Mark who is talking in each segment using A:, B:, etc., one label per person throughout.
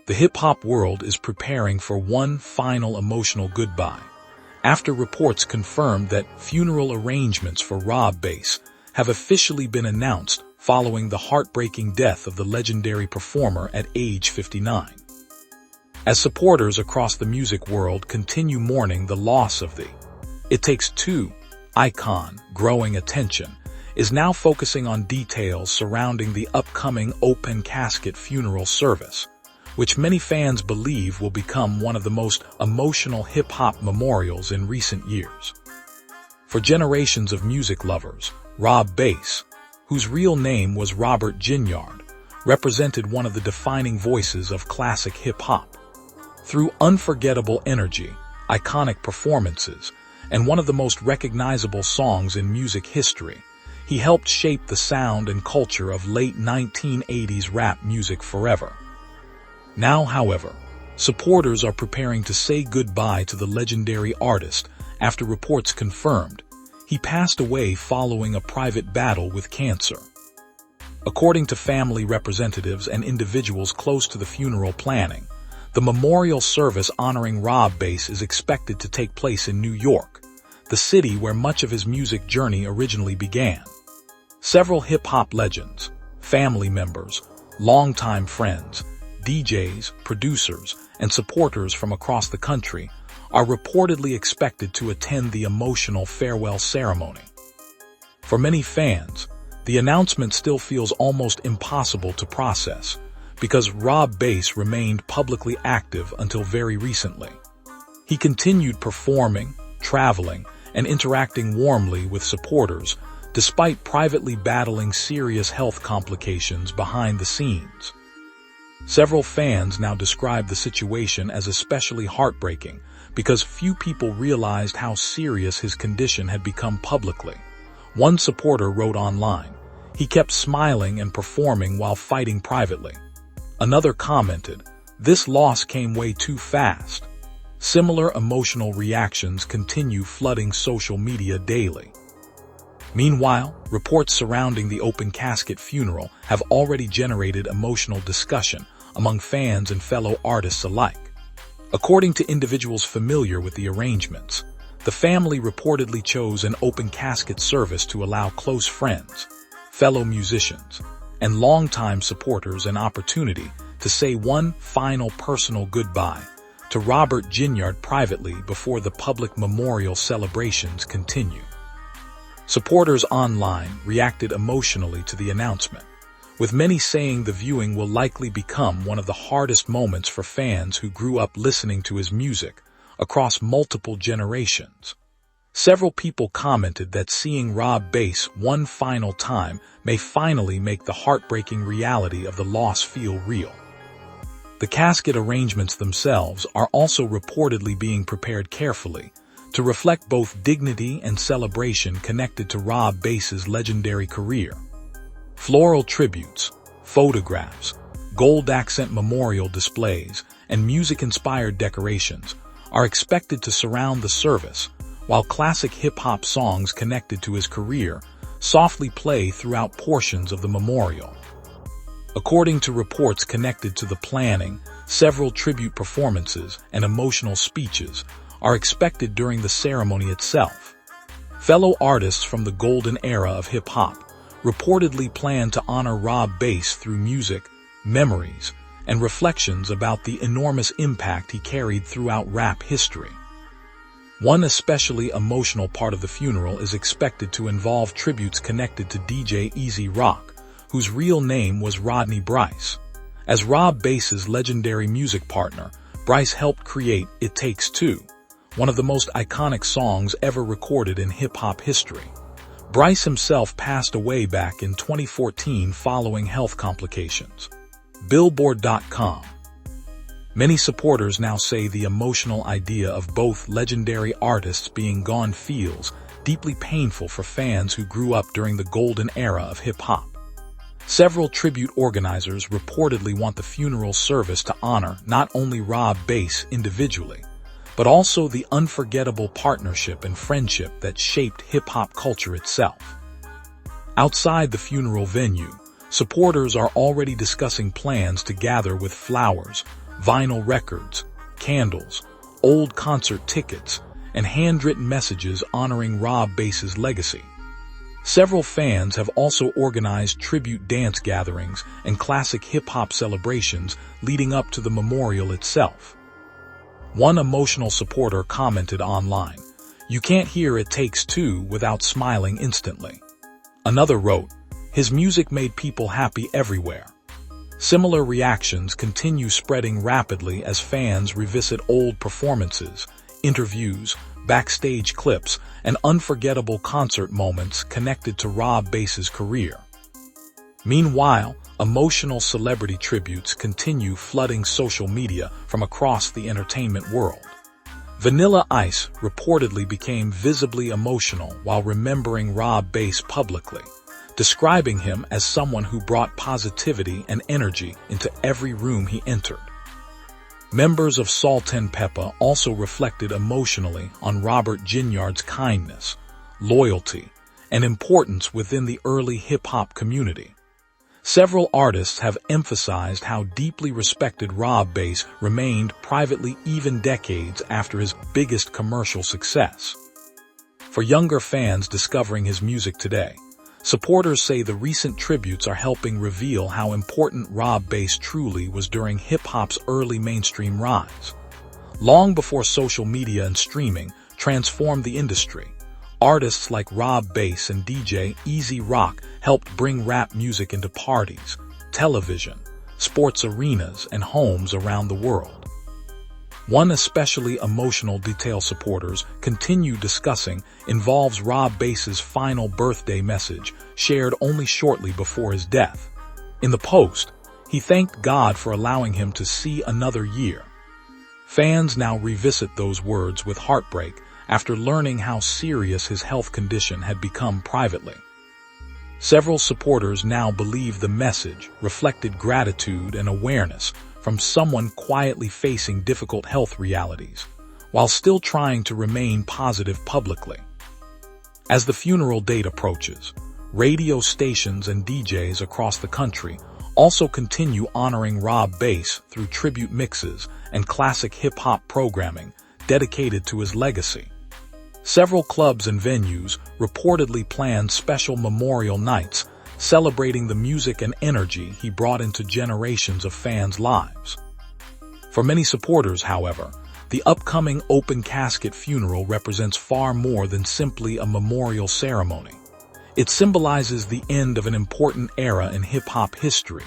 A: the hip-hop world is preparing for one final emotional goodbye, after reports confirmed that funeral arrangements for Rob Bass have officially been announced following the heartbreaking death of the legendary performer at age 59. As supporters across the music world continue mourning the loss of the It Takes Two icon, growing attention is now focusing on details surrounding the upcoming open casket funeral service, which many fans believe will become one of the most emotional hip-hop memorials in recent years. For generations of music lovers, Rob Bass, whose real name was Robert Ginyard, represented one of the defining voices of classic hip-hop. Through unforgettable energy, iconic performances, and one of the most recognizable songs in music history, he helped shape the sound and culture of late 1980s rap music forever. Now, however, supporters are preparing to say goodbye to the legendary artist after reports confirmed he passed away following a private battle with cancer. According to family representatives and individuals close to the funeral planning, the memorial service honoring Rob Bass is expected to take place in New York, the city where much of his music journey originally began. Several hip-hop legends, family members, longtime friends, DJs, producers, and supporters from across the country are reportedly expected to attend the emotional farewell ceremony. For many fans, the announcement still feels almost impossible to process because Rob Bass remained publicly active until very recently. He continued performing, traveling, and interacting warmly with supporters despite privately battling serious health complications behind the scenes. Several fans now describe the situation as especially heartbreaking because few people realized how serious his condition had become publicly. One supporter wrote online, "He kept smiling and performing while fighting privately." Another commented, "This loss came way too fast." Similar emotional reactions continue flooding social media daily. Meanwhile, reports surrounding the open casket funeral have already generated emotional discussion among fans and fellow artists alike. According to individuals familiar with the arrangements, the family reportedly chose an open casket service to allow close friends, fellow musicians, and longtime supporters an opportunity to say one final personal goodbye to Robert Ginyard privately before the public memorial celebrations continue. Supporters online reacted emotionally to the announcement, with many saying the viewing will likely become one of the hardest moments for fans who grew up listening to his music across multiple generations. Several people commented that seeing Rob Bass one final time may finally make the heartbreaking reality of the loss feel real. The casket arrangements themselves are also reportedly being prepared carefully to reflect both dignity and celebration connected to Rob Bass's legendary career. Floral tributes, photographs, gold accent memorial displays, and music-inspired decorations are expected to surround the service, while classic hip-hop songs connected to his career softly play throughout portions of the memorial. According to reports connected to the planning, several tribute performances and emotional speeches are expected during the ceremony itself. Fellow artists from the golden era of hip-hop reportedly plan to honor Rob Bass through music, memories, and reflections about the enormous impact he carried throughout rap history. One especially emotional part of the funeral is expected to involve tributes connected to DJ Easy Rock, whose real name was Rodney Bryce. As Rob Bass's legendary music partner, Bryce helped create It Takes Two, one of the most iconic songs ever recorded in hip-hop history. Bryce himself passed away back in 2014 following health complications. Billboard.com. Many supporters now say the emotional idea of both legendary artists being gone feels deeply painful for fans who grew up during the golden era of hip-hop. Several tribute organizers reportedly want the funeral service to honor not only Rob Bass individually, but also the unforgettable partnership and friendship that shaped hip-hop culture itself. Outside the funeral venue, supporters are already discussing plans to gather with flowers, vinyl records, candles, old concert tickets, and handwritten messages honoring Rob Bass's legacy. Several fans have also organized tribute dance gatherings and classic hip-hop celebrations leading up to the memorial itself. One emotional supporter commented online, "You can't hear It Takes Two without smiling instantly." Another wrote, "His music made people happy everywhere." Similar reactions continue spreading rapidly as fans revisit old performances, interviews, backstage clips, and unforgettable concert moments connected to Rob Bass's career. Meanwhile, emotional celebrity tributes continue flooding social media from across the entertainment world. Vanilla Ice reportedly became visibly emotional while remembering Rob Bass publicly, describing him as someone who brought positivity and energy into every room he entered. Members of Salt-N-Pepa also reflected emotionally on Robert Ginyard's kindness, loyalty, and importance within the early hip-hop community. Several artists have emphasized how deeply respected Rob Bass remained privately even decades after his biggest commercial success. For younger fans discovering his music today, supporters say the recent tributes are helping reveal how important Rob Bass truly was during hip-hop's early mainstream rise. Long before social media and streaming transformed the industry, artists like Rob Bass and DJ Easy Rock helped bring rap music into parties, television, sports arenas, and homes around the world. One especially emotional detail supporters continue discussing involves Rob Bass's final birthday message, shared only shortly before his death. In the post, he thanked God for allowing him to see another year. Fans now revisit those words with heartbreak after learning how serious his health condition had become privately. Several supporters now believe the message reflected gratitude and awareness from someone quietly facing difficult health realities, while still trying to remain positive publicly. As the funeral date approaches, radio stations and DJs across the country also continue honoring Rob Bass through tribute mixes and classic hip-hop programming dedicated to his legacy. Several clubs and venues reportedly planned special memorial nights celebrating the music and energy he brought into generations of fans' lives. For many supporters, however, the upcoming open casket funeral represents far more than simply a memorial ceremony. It symbolizes the end of an important era in hip-hop history,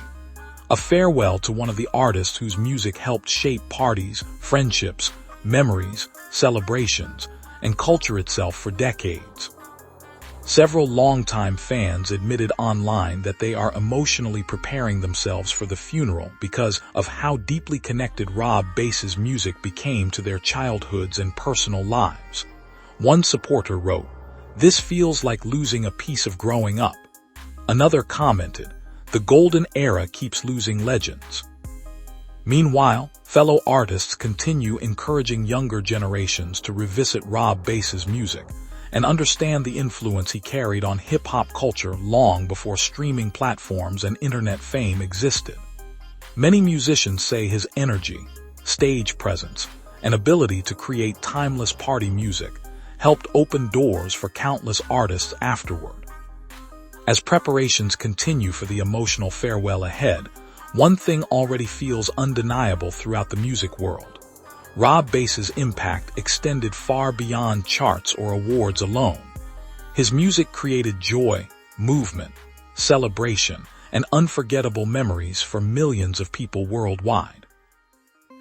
A: a farewell to one of the artists whose music helped shape parties, friendships, memories, celebrations, and culture itself for decades. Several longtime fans admitted online that they are emotionally preparing themselves for the funeral because of how deeply connected Rob Bass's music became to their childhoods and personal lives. One supporter wrote, "This feels like losing a piece of growing up." Another commented, "The golden era keeps losing legends." Meanwhile, fellow artists continue encouraging younger generations to revisit Rob Bass's music and understand the influence he carried on hip-hop culture long before streaming platforms and internet fame existed. Many musicians say his energy, stage presence, and ability to create timeless party music helped open doors for countless artists afterward. As preparations continue for the emotional farewell ahead, one thing already feels undeniable throughout the music world. Rob Bass's impact extended far beyond charts or awards alone. His music created joy, movement, celebration, and unforgettable memories for millions of people worldwide.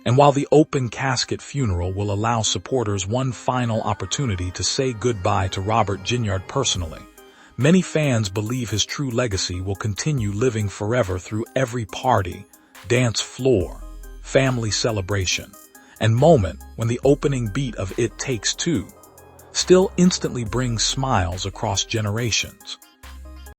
A: And while the open casket funeral will allow supporters one final opportunity to say goodbye to Robert Ginyard personally, many fans believe his true legacy will continue living forever through every party, dance floor, family celebration, and moment when the opening beat of It Takes Two still instantly brings smiles across generations.